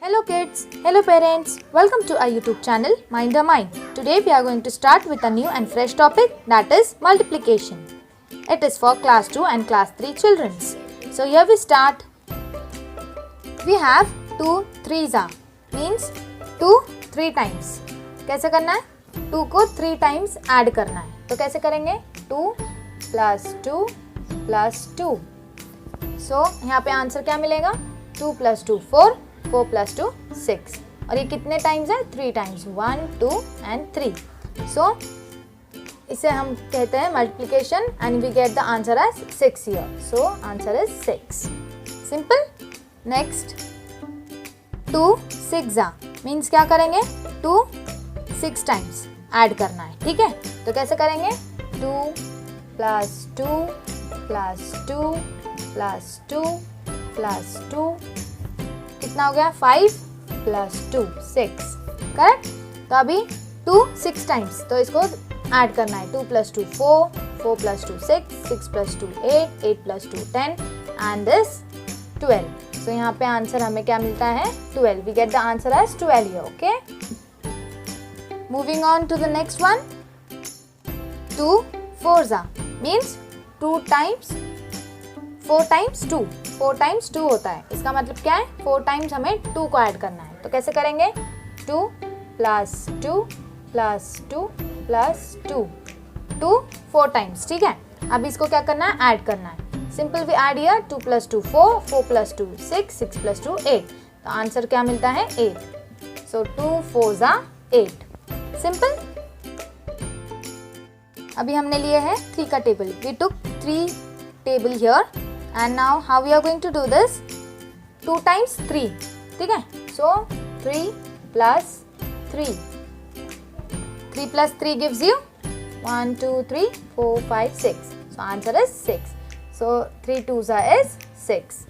Hello kids, hello parents, welcome to our YouTube channel Mind the Mind. Today we are going to start with a new and fresh topic, that is multiplication. It is for class 2 and class 3 children. So here we start. We have 2 3s means 2 3 times. कैसे करना है? 2 को 3 times add करना है. तो कैसे करेंगे? 2 plus 2 plus 2. So यहाँ पे आंसर क्या मिलेगा? 2 plus 2 4, 4 plus 2 6. और ये कितने टाइम्स है? 3 टाइम्स, 1 2 and 3. So इसे हम कहते हैं multiplication and we get the answer as 6 here. So answer is 6. Simple. Next 2 6 means क्या करेंगे? 2 6 टाइम्स ऐड करना है, ठीक है? तो कैसे करेंगे? 2 plus 2 plus 2 plus 2 plus 2 कितना हो गया? 5 plus 2 6. करेक्ट? तो अभी 2 6 टाइम्स, तो इसको ऐड करना है. 2 plus 2 4, 4 plus 2 6, 6 plus 2 8, 8 plus 2 10 and this 12. So यहाँ पे आंसर हमें क्या मिलता है? 12. We get the answer as 12 here. Okay? Moving on to the next one. 2 4s means 2 times 4 times 2. 4 times 2 होता है. इसका मतलब क्या है? 4 times हमें 2 को ऐड करना है. तो कैसे करेंगे? 2 plus 2 plus 2 plus 2. 2 4 times, ठीक है? अब इसको क्या करना है? ऐड करना है. Simple we add here. 2 plus 2 4, 4 plus 2 6, 6 plus 2 8. तो आंसर क्या मिलता है? 8. So 2 4s 8. सिंपल. अभी हमने लिए है 3 का table. We took 3 table here and now how we are going to do this? 2 times 3, ठीक है? So 3 plus 3. 3 plus 3 gives you 1 2 3 4 5 6. So answer is 6. So 3 2s is 6.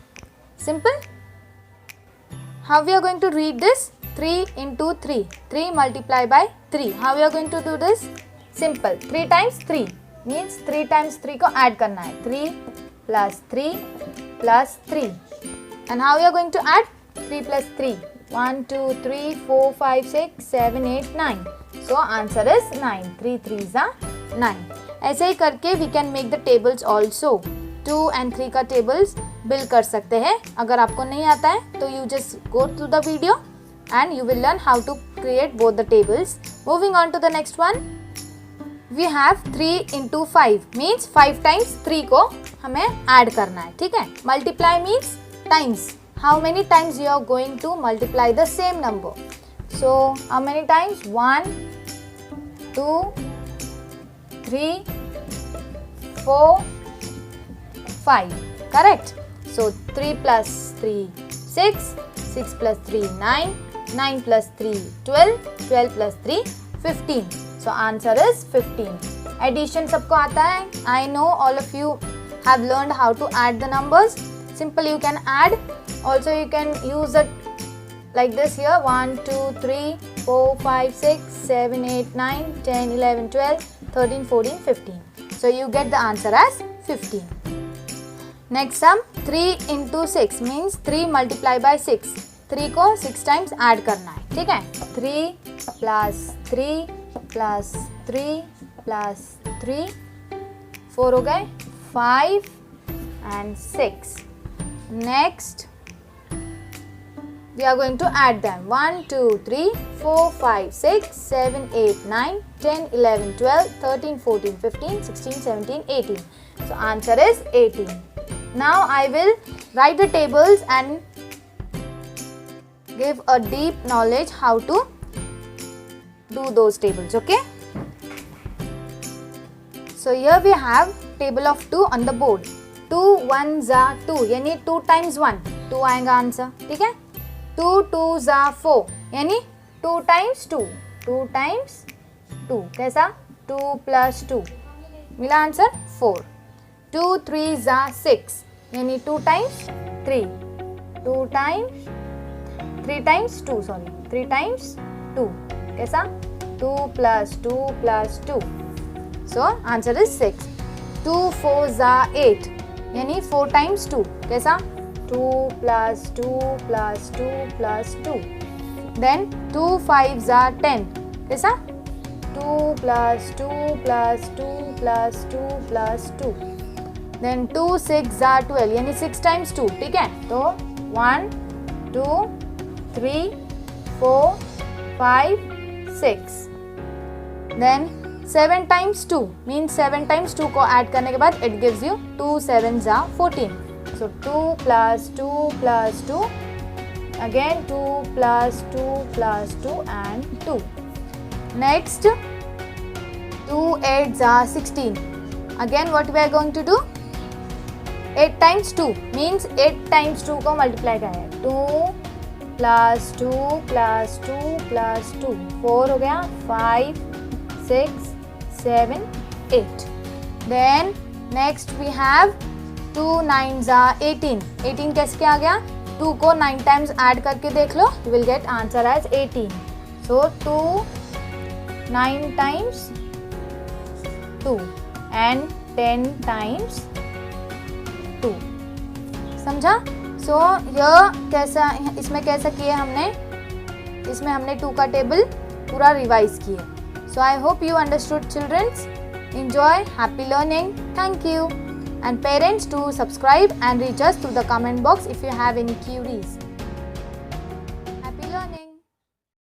Simple. How we are going to read this? 3 into 3. 3 multiplied by 3. How we are going to do this? Simple. 3 times 3 means 3 times 3 को add करना है. 3 plus 3 plus 3. And how we are going to add? 3 plus 3. 1 2 3 4 5 6 7 8 9. So answer is 9. 3 3s are 9. ऐसे ही करके we can make the tables also. 2 and 3 का tables build कर सकते हैं. अगर आपको नहीं आता है तो you just go to the video and you will learn how to create both the tables. Moving on to the next one. We have 3 into 5 means 5 times 3 को हमें ऐड करना है, ठीक है? Multiply means times. How many times you are going to multiply the same number? So how many times? 1 2 3 4 5. Correct? So 3 plus 3 6, 6 plus 3 9, 9 plus 3 12, 12 plus 3 15. So answer is 15. Addition सबको आता है. I know all of you have learned how to add the numbers. Simple, you can add. Also you can use it like this here. 1 2 3 4 5 6 7 8 9 10 11 12 13 14 15. So you get the answer as 15. Next sum 3 into 6 means 3 multiplied by 6. 3 को 6 times add करना है, ठीक है? 3 plus 3 plus 3 plus 3 4 हो गए. 5 and 6. Next we are going to add them. 1 2 3 4 5 6 7 8 9 10 11 12 13 14 15 16 17 18. So answer is 18. Now I will write the tables and give a deep knowledge how to do those tables. Okay? So here we have table of 2 on the board. 2 1s are 2 यानी 2 times 1 2 आएगा answer, ठीक है? 2 2s are 4 यानी 2 times 2 2 times 2. कैसा? 2 plus 2 मिला answer 4. 2 3s are 6 यानी 2 times 3. 2 times 3 times 2 sorry 3 times 2 कैसा? 2 plus 2 plus 2. So answer is 6. 2 4s are 8 यानी 4 times 2 कैसा? 2 plus 2 plus 2 plus 2. Then 2 5s are 10. कैसा? 2 plus 2 plus 2 plus 2 plus 2. Then 2 6 are 12, यानी 6 times 2. ठीक है, तो 1 2 3 4 5 6. Then 7 times 2 means 7 times 2 को ऐड करने के बाद it gives you 2 7s are 14. So 2 plus 2 plus 2, again 2 plus 2 plus 2 and 2. Next 2 8s are 16. Again what we are going to do? 8 times 2 means 8 times 2 को multiply करें. 2 plus 2 plus 2 plus 2, 4 हो गया. 5 6 7 8. Then next we have 2 9s are 18. 18 कैसे क्या आ गया? 2 को 9 times add करके देख लो. You will get answer as 18. So 2 9 times 2 and 10 times 2. समझा? So यह कैसा, इसमें कैसा किया हमने? इसमें हमने 2 का टेबल पूरा रिवाइज किया. So I hope you understood, children. Enjoy, happy learning. Thank you. And parents, to subscribe and reach us through the comment box if you have any queries.